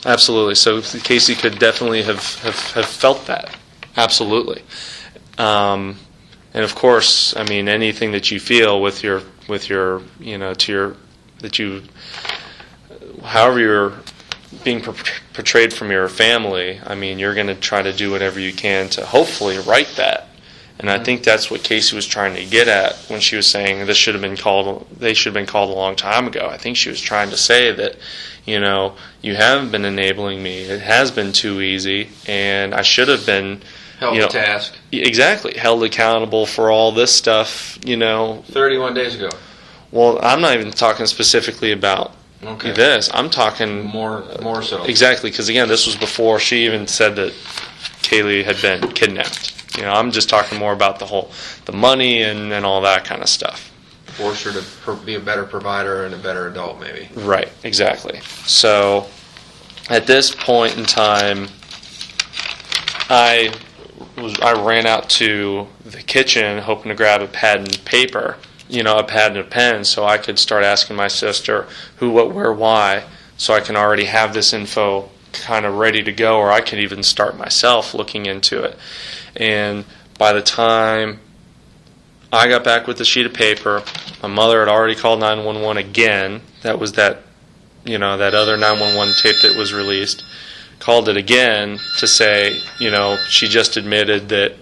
Absolutely. So Caylee could definitely have felt that. Absolutely. And of course, I mean, anything that you feel with your however you're being portrayed from your family, I mean, you're going to try to do whatever you can to hopefully right that. And I think that's what Caylee was trying to get at when she was saying they should have been called a long time ago. I think she was trying to say that, you haven't been enabling me. It has been too easy, and I should have been held to task. Exactly, held accountable for all this stuff. 31 days ago. Well, I'm not even talking specifically about this. I'm talking more so. Exactly, because again, this was before she even said that Caylee had been kidnapped. I'm just talking more about the money and all that kind of stuff. Force her to be a better provider and a better adult, maybe. Right, exactly. So, at this point in time, I ran out to the kitchen hoping to grab a pad and paper, a pad and a pen, so I could start asking my sister who, what, where, why, so I can already have this info kind of ready to go, or I could even start myself looking into it. And by the time I got back with the sheet of paper, my mother had already called 911 again. That was that other 911 tape that was released. Called it again to say, she just admitted that,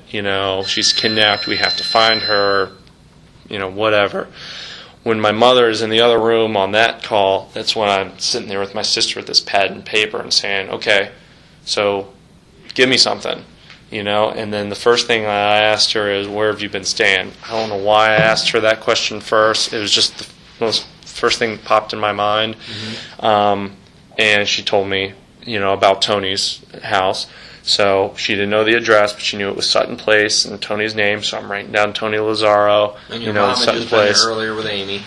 she's kidnapped, we have to find her, whatever. When my mother is in the other room on that call, that's when I'm sitting there with my sister with this pad and paper and saying, okay, so give me something. And then the first thing I asked her is, where have you been staying? I don't know why I asked her that question first. It was just the first thing that popped in my mind. Mm-hmm. And she told me, about Tony's house. So she didn't know the address, but she knew it was Sutton Place and Tony's name. So I'm writing down Tony Lazaro. And your mom had just been there earlier with Amy.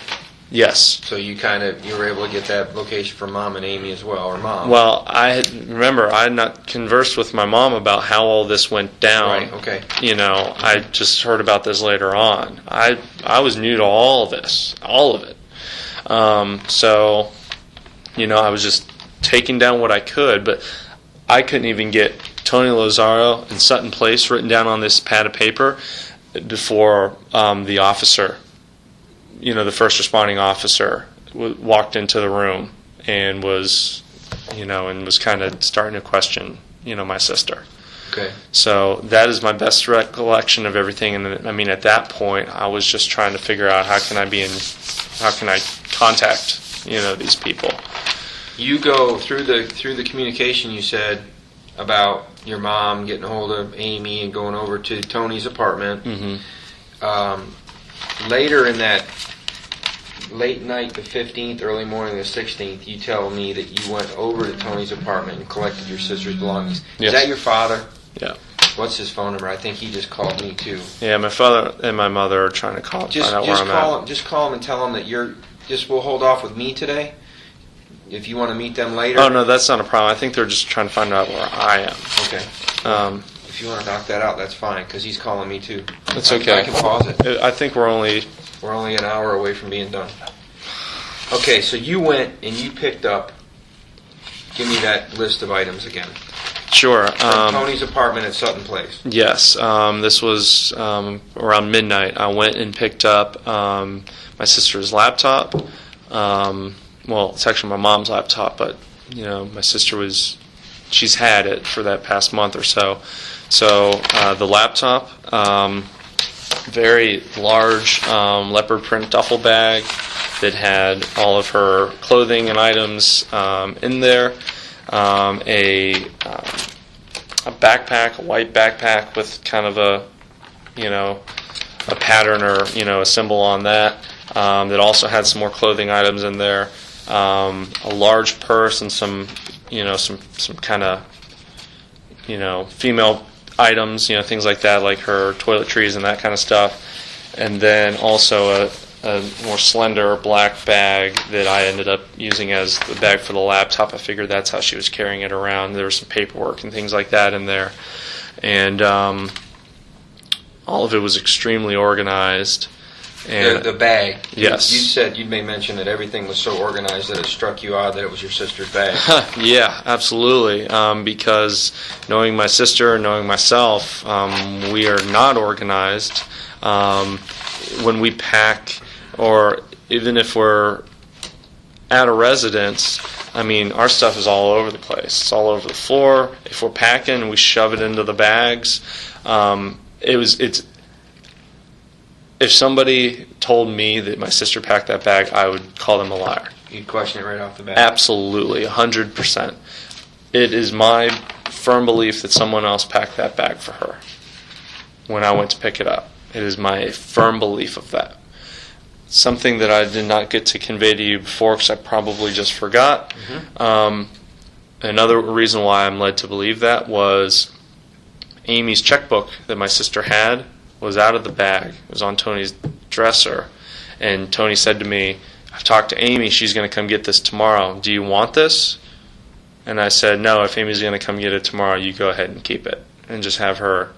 Yes. So you were able to get that location from Mom and Amy as well, or Mom. Well, I had not conversed with my mom about how all this went down. Right, okay. I just heard about this later on. I was new to all of this, all of it. So, I was just taking down what I could, but I couldn't even get Tony Lazaro and Sutton Place written down on this pad of paper before the officer, the first responding officer, walked into the room and was kind of starting to question, my sister. Okay. So that is my best recollection of everything. And I mean, at that point, I was just trying to figure out how can I contact, these people. You go through the communication you said about your mom getting a hold of Amy and going over to Tony's apartment. Mm-hmm. Later in that late night, the 15th, early morning, the 16th, you tell me that you went over to Tony's apartment and collected your sister's belongings. Yes. Is that your father? Yeah. What's his phone number? I think he just called me too. Yeah, my father and my mother are trying to call and find out where I'm at. Just call him and tell him that we'll hold off with me today. If you want to meet them later. Oh, no, that's not a problem. I think they're just trying to find out where I am. Okay. If you want to knock that out, that's fine, because he's calling me too. That's okay. I can pause it. I think we're only an hour away from being done. Okay, so you went and you picked up. Give me that list of items again. Sure. Tony's apartment at Sutton Place. Yes. This was around midnight. I went and picked up my sister's laptop. Well, it's actually my mom's laptop, but my sister she's had it for that past month or so. So the laptop, very large leopard print duffel bag that had all of her clothing and items in there. A backpack, a white backpack with kind of a pattern or a symbol on that. That also had some more clothing items in there. A large purse and some kind of female items, things like that, like her toiletries and that kind of stuff. And then also a more slender black bag that I ended up using as the bag for the laptop. I figured that's how she was carrying it around. There was some paperwork and things like that in there. And all of it was extremely organized. And the bag. Yes. You said you made mention that everything was so organized that it struck you odd that it was your sister's bag. Yeah, absolutely. Because knowing my sister and knowing myself, we are not organized. When we pack, or even if we're at a residence, I mean, our stuff is all over the place. It's all over the floor. If we're packing, we shove it into the bags. If somebody told me that my sister packed that bag, I would call them a liar. You'd question it right off the bat. Absolutely, 100%. It is my firm belief that someone else packed that bag for her when I went to pick it up. It is my firm belief of that. Something that I did not get to convey to you before because I probably just forgot. Another reason why I'm led to believe that was Amy's checkbook that my sister had was out of the bag. It was on Tony's dresser. And Tony said to me, I've talked to Amy. She's going to come get this tomorrow. Do you want this? And I said, no, if Amy's going to come get it tomorrow, you go ahead and keep it. And just have her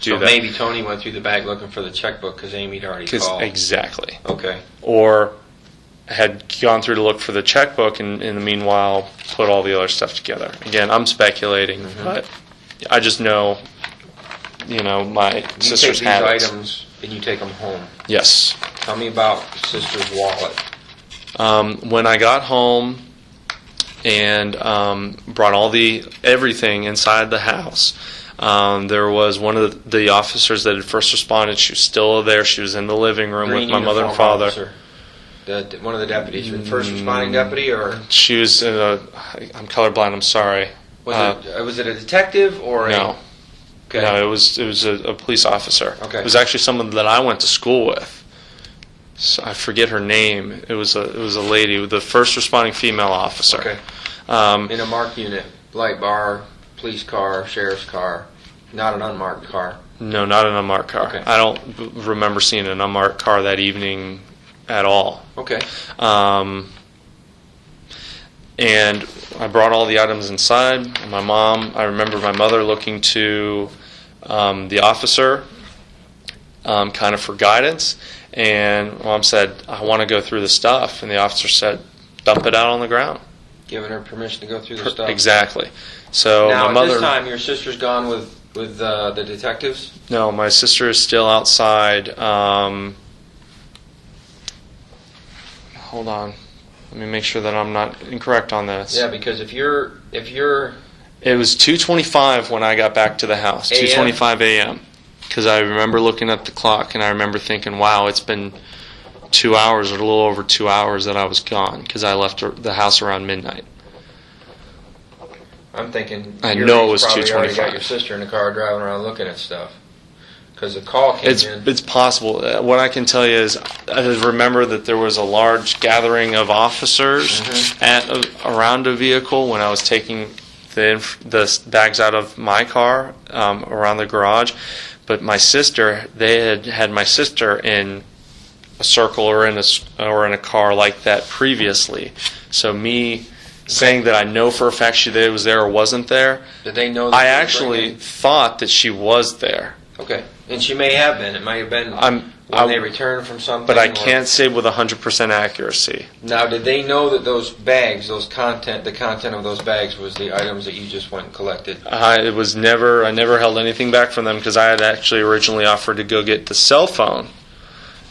do that. So maybe Tony went through the bag looking for the checkbook because Amy'd already called. Exactly. Okay. Or had gone through to look for the checkbook and in the meanwhile put all the other stuff together. Again, I'm speculating, but I just know, my sister's habits. You take these items and you take them home. Yes. Tell me about sister's wallet. When I got home and brought everything inside the house, there was one of the officers that had first responded. She was still there. She was in the living room with my mother and father. Officer. One of the deputies, the first responding deputy, or she was. I'm colorblind. I'm sorry. Was it a detective or no? Okay. No, it was a police officer. Okay. It was actually someone that I went to school with. So I forget her name. It was a lady, the first responding female officer. Okay. In a marked unit, light bar, police car, sheriff's car, not an unmarked car. No, not an unmarked car. Okay. I don't remember seeing an unmarked car that evening at all. Okay. And I brought all the items inside. And I remember my mother looking to the officer kind of for guidance. And Mom said, I want to go through the stuff. And the officer said, dump it out on the ground. Giving her permission to go through the stuff. Exactly. So now, my mother. At this time, your sister's gone with the detectives? No, my sister is still outside. Hold on. Let me make sure that I'm not incorrect on this. Yeah, because if you're It was 2:25 when I got back to the house. 2:25 a.m. Because I remember looking at the clock and I remember thinking, wow, it's been 2 hours or a little over 2 hours that I was gone because I left the house around midnight. I'm thinking I know it was probably already 2:25. got your sister in the car driving around looking at stuff. Because the call came in. It's possible. What I can tell you is I remember that there was a large gathering of officers around a vehicle when I was taking the bags out of my car around the garage. But my sister, they had my sister in a circle or in a car like that previously. So me saying that I know for a fact she was there or wasn't there. Did they know that I actually thought that she was there. Okay. And she may have been. It might have been when they returned from something. But I can't say with 100% accuracy. Now, did they know that those bags, the content of those bags was the items that you just went and collected? I never held anything back from them because I had actually originally offered to go get the cell phone.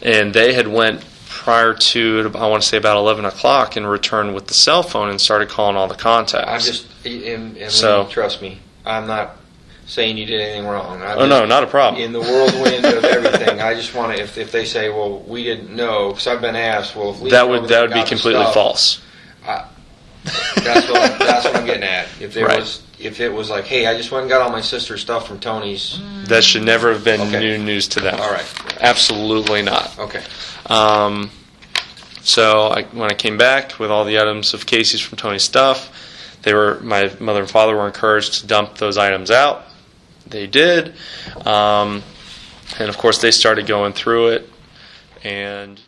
And they had went prior to, I want to say about 11 o'clock and returned with the cell phone and started calling all the contacts. Trust me, I'm not saying you did anything wrong. No, not a problem. In the whirlwind of everything, I just want to, if they say, well, we didn't know, because I've been asked, well, if we that would be completely false. That's what I'm getting at. If it was like, hey, I just went and got all my sister's stuff from Tony's. That should never have been new news to them. All right. Absolutely not. Okay. So when I came back with all the items of Casey's from Tony's stuff, my mother and father were encouraged to dump those items out. They did. And of course they started going through it. And